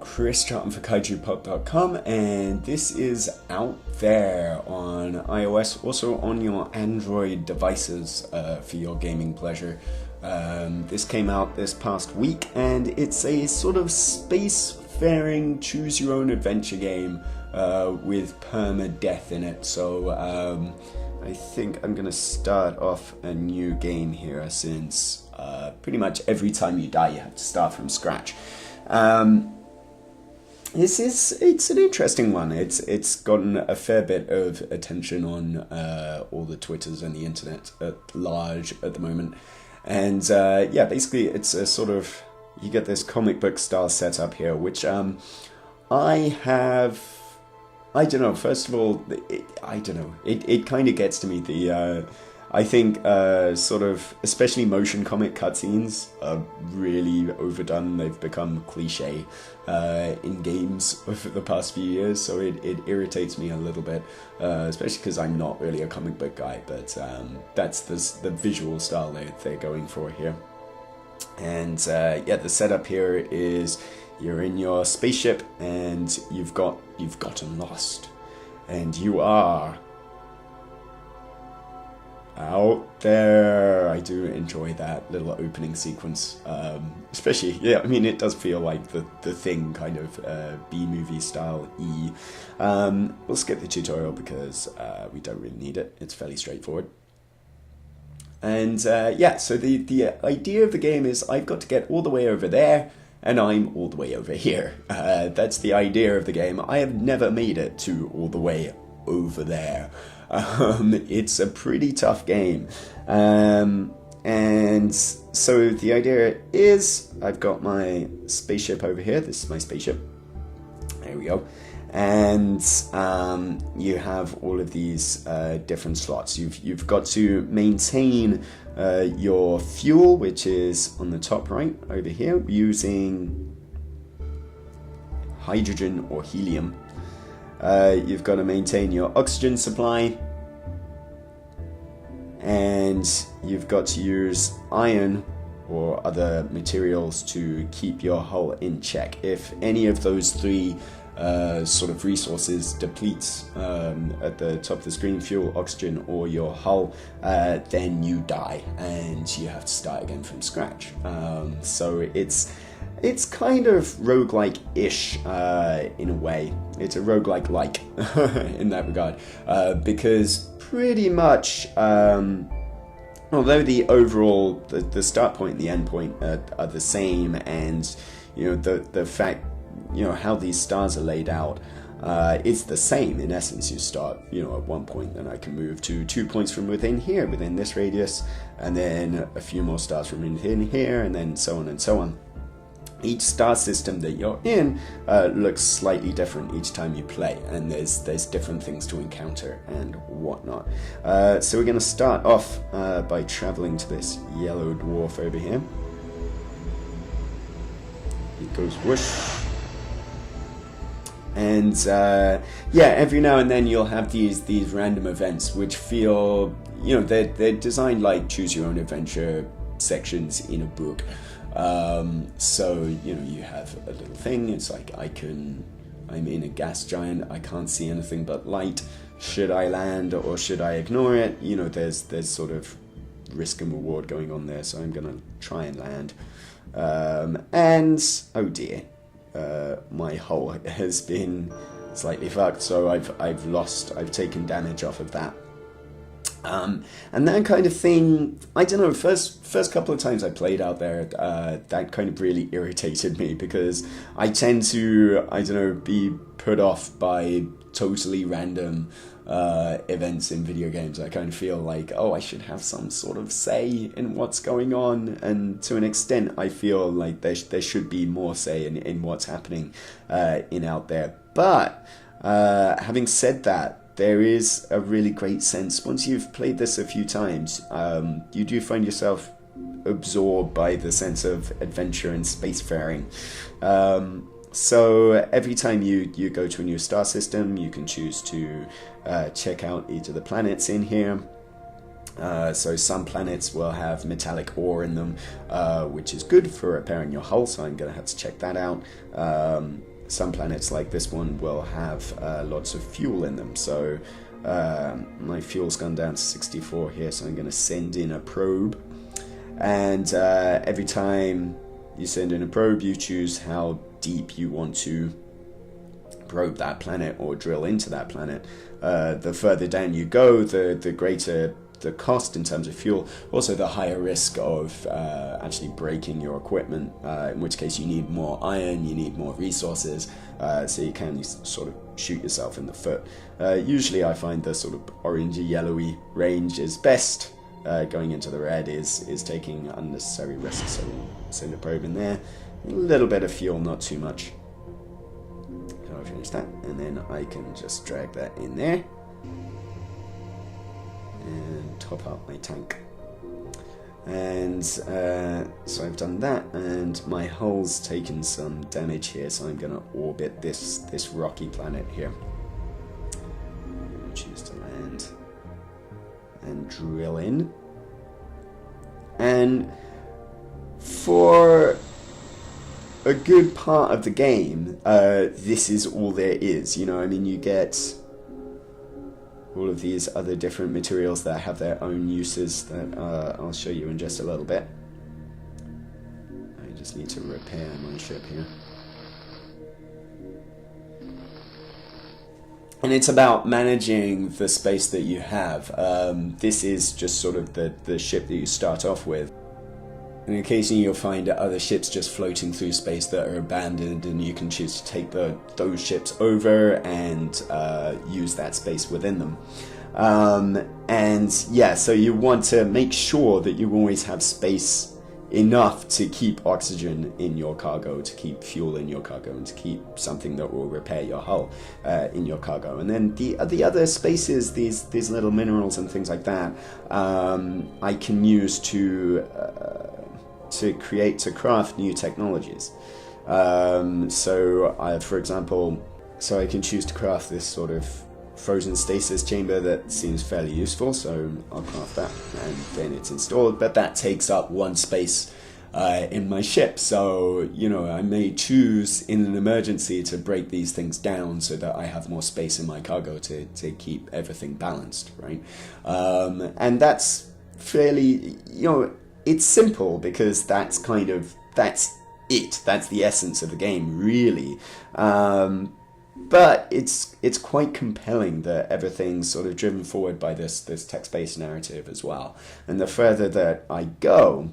Chris Charlton for KaijuPop.com, and this is out there on iOS, also on your Android devices for your gaming pleasure. This came out this past week, and it's a sort of space-faring, choose-your-own-adventure game with permadeath in it. So I think I'm going to start off a new game here, since pretty much every time you die you have to start from scratch. It's an interesting one. It's gotten a fair bit of attention on all the Twitters and the internet at large at the moment. And yeah, basically it's a sort of, you get this comic book style setup here, which I don't know, first of all, it kind of gets to me. I think sort of, especially motion comic cutscenes are really overdone. They've become cliche in games over the past few years, so it irritates me a little bit, especially because I'm not really a comic book guy, but that's the visual style they're going for here. And yeah, the setup here is you're in your spaceship and you've gotten lost, and you are out there. I do enjoy that little opening sequence, especially, yeah, I mean, it does feel like the Thing kind of B-movie style. We'll skip the tutorial because we don't really need it. It's fairly straightforward. And yeah, so the idea of the game is I've got to get all the way over there, and I'm all the way over here. That's the idea of the game. I have never made it to all the way over there. It's a pretty tough game. And so the idea is I've got my spaceship over here. This is my spaceship. There we go. And you have all of these different slots. You've got to maintain your fuel, which is on the top right over here, using hydrogen or helium. You've got to maintain your oxygen supply, and you've got to use iron or other materials to keep your hull in check. If any of those three sort of resources depletes at the top of the screen, fuel, oxygen, or your hull, then you die and you have to start again from scratch. So it's kind of roguelike-ish in a way. It's a roguelike-like in that regard, because pretty much, although the overall, the start point and the end point are the same, and you know the fact, you know, how these stars are laid out, it's the same in essence. You start, you know, at one point, then I can move to 2 points from within here, within this radius, and then a few more stars from within here, and then so on and so on. Each star system that you're in looks slightly different each time you play, and there's different things to encounter and whatnot. So we're going to start off by traveling to this yellow dwarf over here. It goes whoosh. And yeah, every now and then you'll have these random events which feel, you know, they're designed like choose your own adventure sections in a book. So, you know, you have a little thing, it's like I'm in a gas giant, I can't see anything but light. Should I land or should I ignore it? You know, there's sort of risk and reward going on there, so I'm gonna try and land. And oh dear, my hull has been slightly fucked, so I've taken damage off of that. And that kind of thing, I don't know, first couple of times I played out there, that kind of really irritated me, because I tend to, I don't know, be put off by totally random events in video games. I kind of feel like, oh, I should have some sort of say in what's going on, and to an extent I feel like there should be more say in what's happening in out there. But having said that, there is a really great sense, once you've played this a few times, you do find yourself absorbed by the sense of adventure and spacefaring. So every time you go to a new star system, you can choose to check out each of the planets in here. So some planets will have metallic ore in them, which is good for repairing your hull, so I'm going to have to check that out. some planets like this one will have lots of fuel in them. So my fuel's gone down to 64 here, so I'm going to send in a probe. And every time you send in a probe, you choose how deep you want to probe that planet or drill into that planet. The further down you go, the greater the cost in terms of fuel, also the higher risk of actually breaking your equipment, in which case you need more iron, you need more resources, so you can sort of shoot yourself in the foot. Usually I find the sort of orangey yellowy range is best. Going into the red is taking unnecessary risks, so we'll send a probe in there. A little bit of fuel, not too much. So I'll finish that, and then I can just drag that in there and top up my tank. And so I've done that, and my hull's taken some damage here, so I'm going to orbit this rocky planet here. I'm going to choose to land and drill in. And for a good part of the game, this is all there is. You know, I mean, you get all of these other different materials that have their own uses that I'll show you in just a little bit. I just need to repair my ship here. And it's about managing the space that you have. This is just sort of the ship that you start off with. And occasionally you'll find other ships just floating through space that are abandoned, and you can choose to take those ships over and use that space within them. And yeah, so you want to make sure that you always have space enough to keep oxygen in your cargo, to keep fuel in your cargo, and to keep something that will repair your hull in your cargo. And then the other spaces, these little minerals and things like that, I can use to craft new technologies. For example, I can choose to craft this sort of frozen stasis chamber that seems fairly useful, so I'll craft that, and then it's installed. But that takes up one space in my ship, so you know, I may choose in an emergency to break these things down so that I have more space in my cargo to keep everything balanced, right? And that's fairly, you know, it's simple because that's the essence of the game, really. But it's quite compelling that everything's sort of driven forward by this text-based narrative as well. And the further that I go,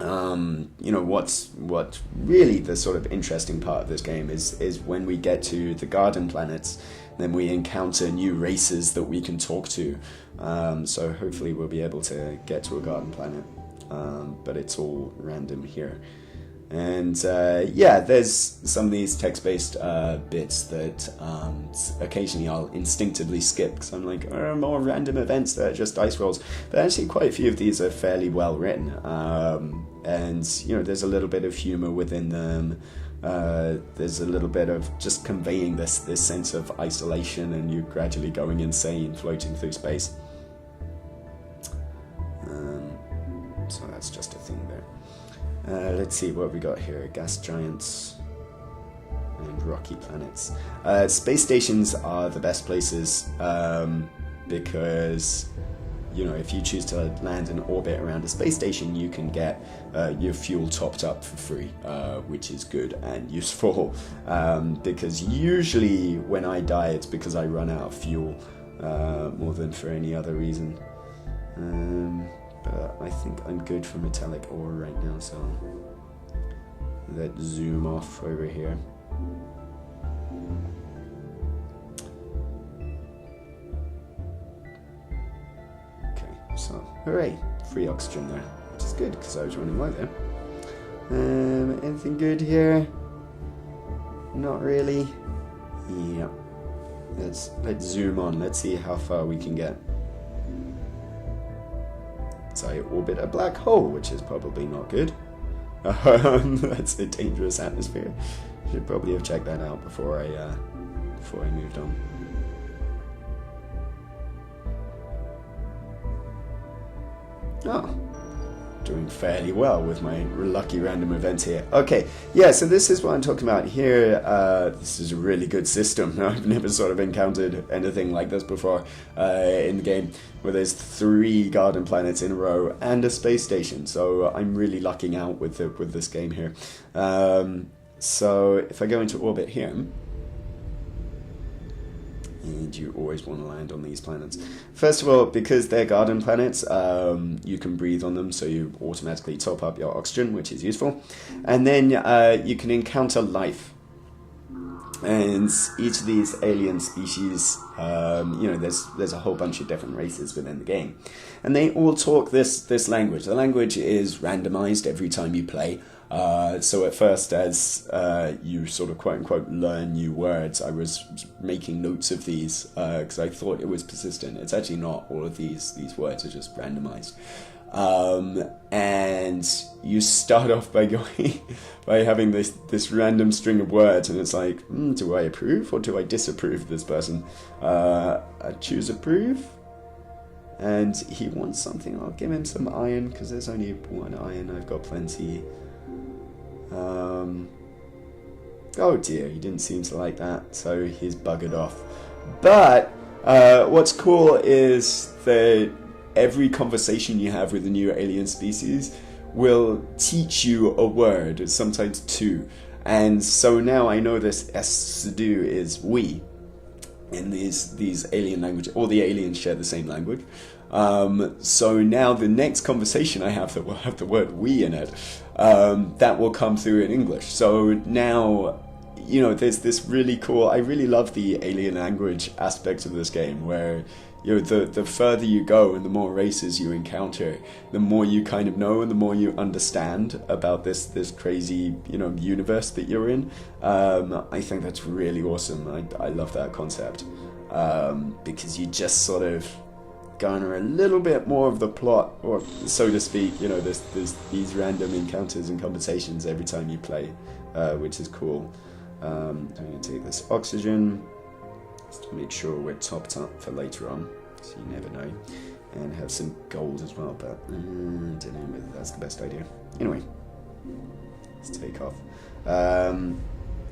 you know, what's really the sort of interesting part of this game is when we get to the garden planets, then we encounter new races that we can talk to. So hopefully we'll be able to get to a garden planet, but it's all random here. And yeah, there's some of these text-based bits that occasionally I'll instinctively skip because I'm like, more random events that are just dice rolls. But actually quite a few of these are fairly well written. And, you know, there's a little bit of humor within them. There's a little bit of just conveying this sense of isolation and you gradually going insane floating through space. So that's just a thing there. Let's see what we got here. Gas giants and rocky planets. Space stations are the best places because, you know, if you choose to land and orbit around a space station, you can get your fuel topped up for free, which is good and useful. Because usually when I die, it's because I run out of fuel more than for any other reason. But I think I'm good for metallic ore right now, so let's zoom off over here. Okay, so hooray, free oxygen there, which is good because I was running low there. Anything good here? Not really. Yeah. Let's zoom on. Let's see how far we can get. So I orbit a black hole, which is probably not good. That's a dangerous atmosphere. Should probably have checked that out before I moved on. Oh, doing fairly well with my lucky random events here. Okay, yeah, so this is what I'm talking about here. This is a really good system. I've never sort of encountered anything like this before in the game, where there's 3 garden planets in a row and a space station. So I'm really lucking out with this game here. So if I go into orbit here, and you always want to land on these planets. First of all, because they're garden planets, you can breathe on them, so you automatically top up your oxygen, which is useful. And then you can encounter life. And each of these alien species, there's a whole bunch of different races within the game. And they all talk this language. The language is randomized every time you play. So at first, as you sort of quote-unquote learn new words, I was making notes of these because I thought it was persistent. It's actually not. All of these words are just randomized. And you start off by having this random string of words, and it's like, do I approve or do I disapprove of this person? I choose approve. And he wants something. I'll give him some iron because there's only 1 iron. I've got plenty. Oh dear, he didn't seem to like that, so he's buggered off. But what's cool is that every conversation you have with a new alien species will teach you a word, sometimes 2. And so now I know this S-do is we in these alien languages. All the aliens share the same language. So now the next conversation I have that will have the word we in it, that will come through in English. So now, there's this really cool, I really love the alien language aspect of this game, where, the further you go and the more races you encounter, the more you kind of know and the more you understand about this crazy, universe that you're in. I think that's really awesome. I love that concept, because you just sort of garner a little bit more of the plot, or so to speak. There's these random encounters and conversations every time you play, which is cool. I'm going to take this oxygen just to make sure we're topped up for later on, so you never know, and have some gold as well, but I don't know whether that's the best idea. Anyway, let's take off. I'm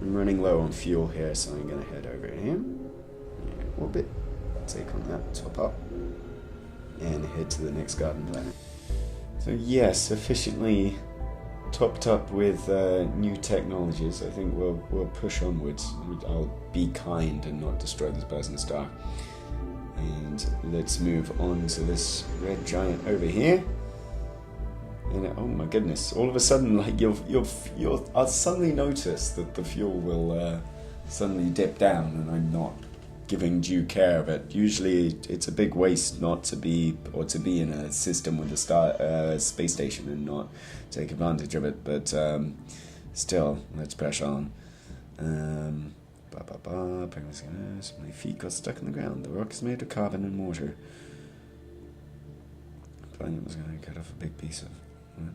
running low on fuel here, so I'm going to head over here, orbit, take on that, top up, and head to the next garden planet. So yes, sufficiently topped up with new technologies. I think we'll push onwards. I'll be kind and not destroy this person's star. And let's move on to this red giant over here. And oh my goodness! All of a sudden, like I'll suddenly notice that the fuel will suddenly dip down, and I'm not giving due care of it. Usually it's a big waste not to be, or to be in a system with a space station and not take advantage of it, but still, let's press on. My feet got stuck in the ground. The rock is made of carbon and water. The planet was going to cut off a big piece of what?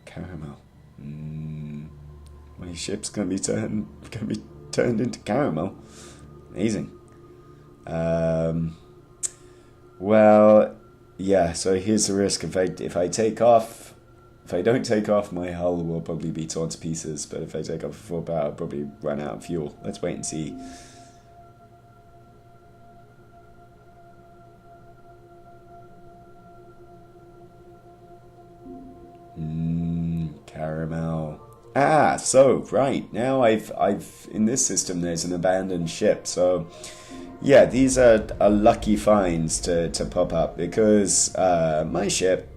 Caramel. My ship's gonna be turned into caramel. Amazing. Well, yeah. So here's the risk: if I take off, if I don't take off, my hull will probably be torn to pieces. But if I take off full power, I'll probably run out of fuel. Let's wait and see. Caramel. So right now I've in this system there's an abandoned ship. So yeah, these are lucky finds to pop up, because my ship,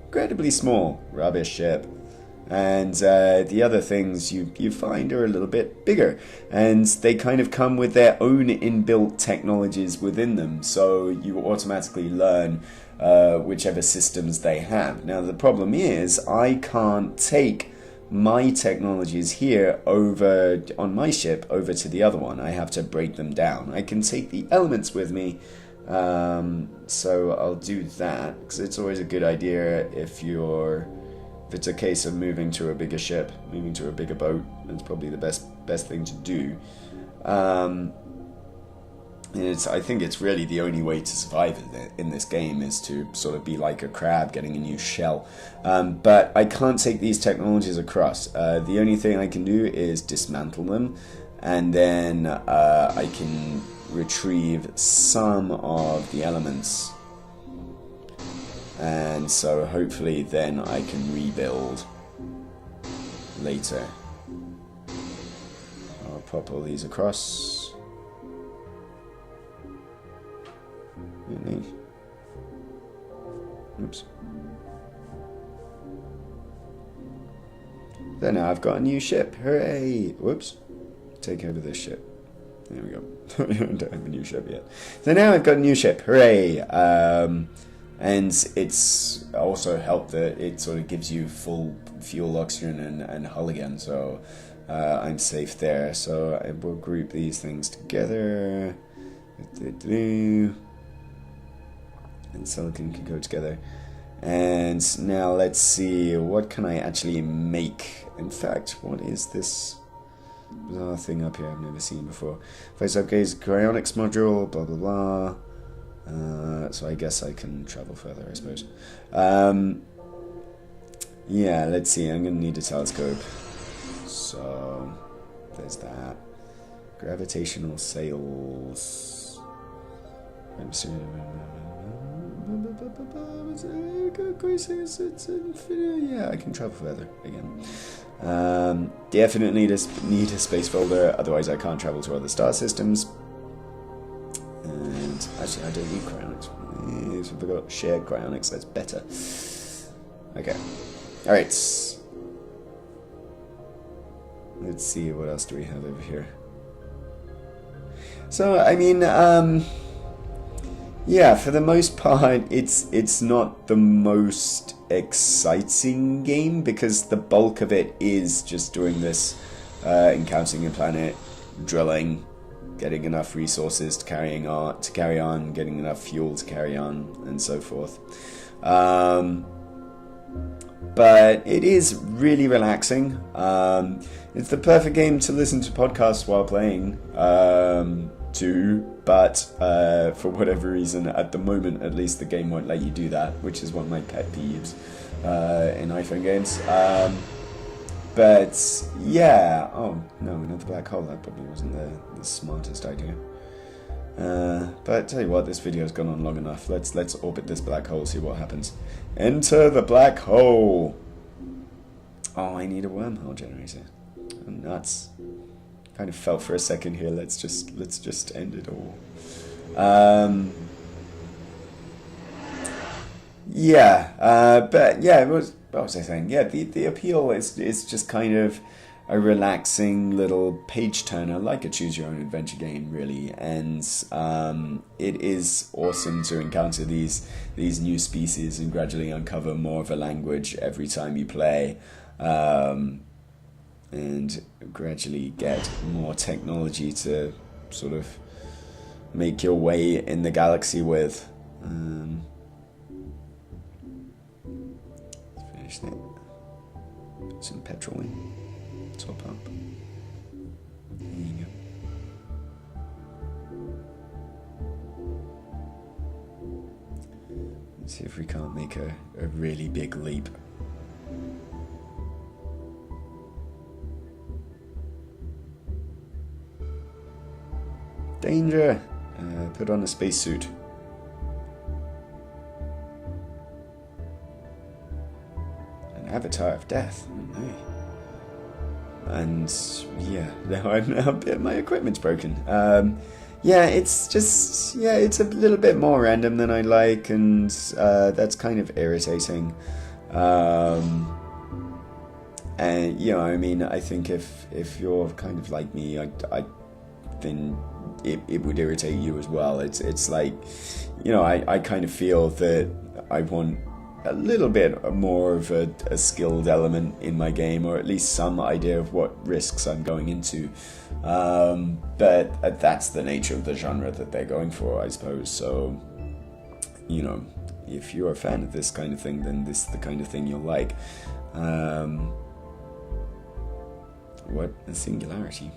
incredibly small, rubbish ship, and the other things you find are a little bit bigger, and they kind of come with their own inbuilt technologies within them. So you automatically learn whichever systems they have. Now the problem is I can't take my technologies here over on my ship over to the other one. I have to break them down. I can take the elements with me, so I'll do that, because it's always a good idea if it's a case of moving to a bigger ship, moving to a bigger boat. That's probably the best thing to do. I think it's really the only way to survive in this game is to sort of be like a crab getting a new shell. But I can't take these technologies across. The only thing I can do is dismantle them, and then I can retrieve some of the elements. And so hopefully then I can rebuild later. I'll pop all these across. Oops. There, now I've got a new ship. Hooray! Whoops. Take over this ship. There we go. I don't have a new ship yet. So now I've got a new ship. Hooray! And it's also helped that it sort of gives you full fuel, oxygen, and hull again. So I'm safe there. So I will group these things together. And silicon can go together. And now let's see, what can I actually make? In fact, what is this bizarre thing up here I've never seen before? Face upgrades, cryonics module, blah blah blah. So I guess I can travel further, I suppose. Yeah, let's see, I'm gonna need a telescope. So there's that. Gravitational sails. Yeah, I can travel further again. Definitely need a space folder, otherwise I can't travel to other star systems. And actually, I don't need cryonics. If I've got shared cryonics, that's better. Okay. Alright. Let's see, what else do we have over here? So, I mean, yeah, for the most part, it's not the most exciting game because the bulk of it is just doing this, encountering a planet, drilling, getting enough resources to carry on, getting enough fuel to carry on, and so forth. But it is really relaxing. It's the perfect game to listen to podcasts while playing. But for whatever reason, at the moment at least, the game won't let you do that, which is one of my pet peeves in iPhone games. But yeah, oh no, another black hole. That probably wasn't the smartest idea. But tell you what, this video's gone on long enough. Let's orbit this black hole, see what happens. Enter the black hole. Oh, I need a wormhole generator. I'm nuts. Kind of felt for a second here. Let's just end it all. Yeah, but yeah, what was I saying? Yeah, the appeal is just kind of a relaxing little page turner, like a choose your own adventure game, really. And it is awesome to encounter these new species and gradually uncover more of a language every time you play. And gradually get more technology to sort of make your way in the galaxy with. Let's finish that. Put some petrol in. Top up. There you go. Let's see if we can't make a really big leap. Danger! Put on a spacesuit. An avatar of death. Oh, no. And yeah, now my equipment's broken. Yeah, it's just, yeah, it's a little bit more random than I like, and that's kind of irritating. And you know, I mean, I think if you're kind of like me, then it would irritate you as well. It's like, you know, I kind of feel that I want a little bit more of a skilled element in my game, or at least some idea of what risks I'm going into. But that's the nature of the genre that they're going for, I suppose. So, you know, if you're a fan of this kind of thing, then this is the kind of thing you'll like. What a singularity.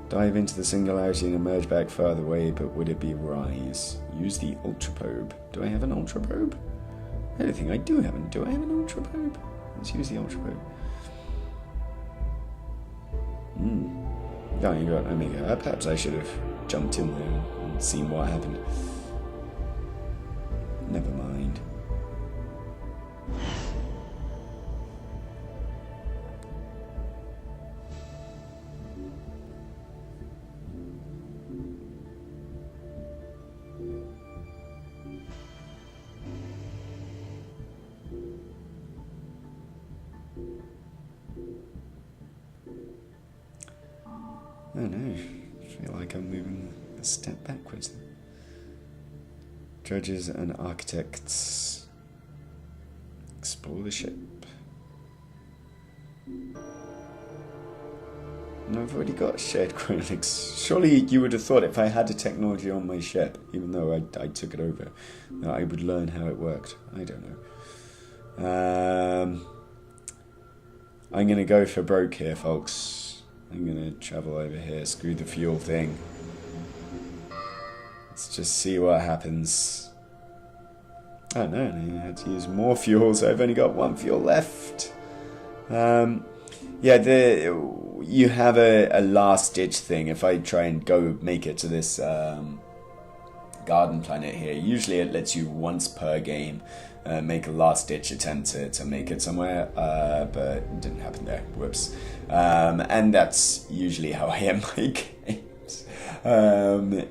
Dive into the singularity and emerge back farther away, but would it be rise? Use the ultra probe. Do I have an ultra probe? I don't think I do have one. Do I have an ultra probe? Let's use the ultra probe. Yeah, you got Omega. Perhaps I should have jumped in there and seen what happened. Never mind. Oh no, I feel like I'm moving a step backwards. Judges and architects explore the ship. No, I've already got shared chronics. Surely you would have thought if I had the technology on my ship, even though I took it over, that I would learn how it worked. I don't know. I'm going to go for broke here, folks. I'm going to travel over here, screw the fuel thing. Let's just see what happens. Oh no, I had to use more fuel, so I've only got one fuel left. Yeah, you have a last ditch thing. If I try and go make it to this garden planet here, usually it lets you once per game make a last ditch attempt to make it somewhere, but it didn't happen there. Whoops. And that's usually how I end my games.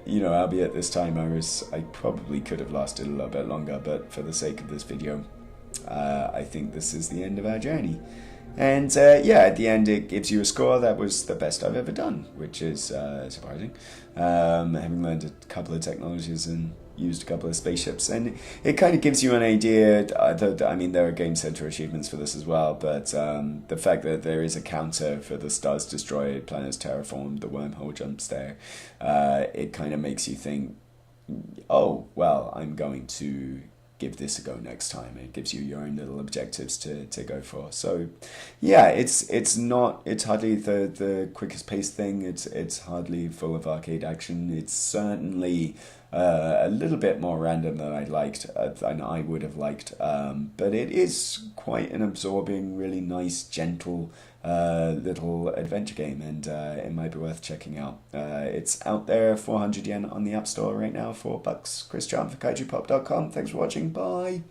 You know, albeit this time I probably could have lasted a little bit longer, but for the sake of this video, I think this is the end of our journey. And yeah, at the end it gives you a score that was the best I've ever done, which is surprising. Having learned a couple of technologies and used a couple of spaceships, and it kind of gives you an idea. I mean, there are Game Center achievements for this as well, but the fact that there is a counter for the stars destroyed, planets terraformed, the wormhole jumps there, it kind of makes you think, oh, well, I'm going to give this a go next time. It gives you your own little objectives to go for. So yeah, it's hardly the quickest paced thing. It's hardly full of arcade action. It's certainly a little bit more random than I would have liked, but it is quite an absorbing, really nice, gentle little adventure game, and it might be worth checking out. It's out there, 400 yen on the App Store right now, $4. Chris John for kaijupop.com. Thanks for watching. Bye.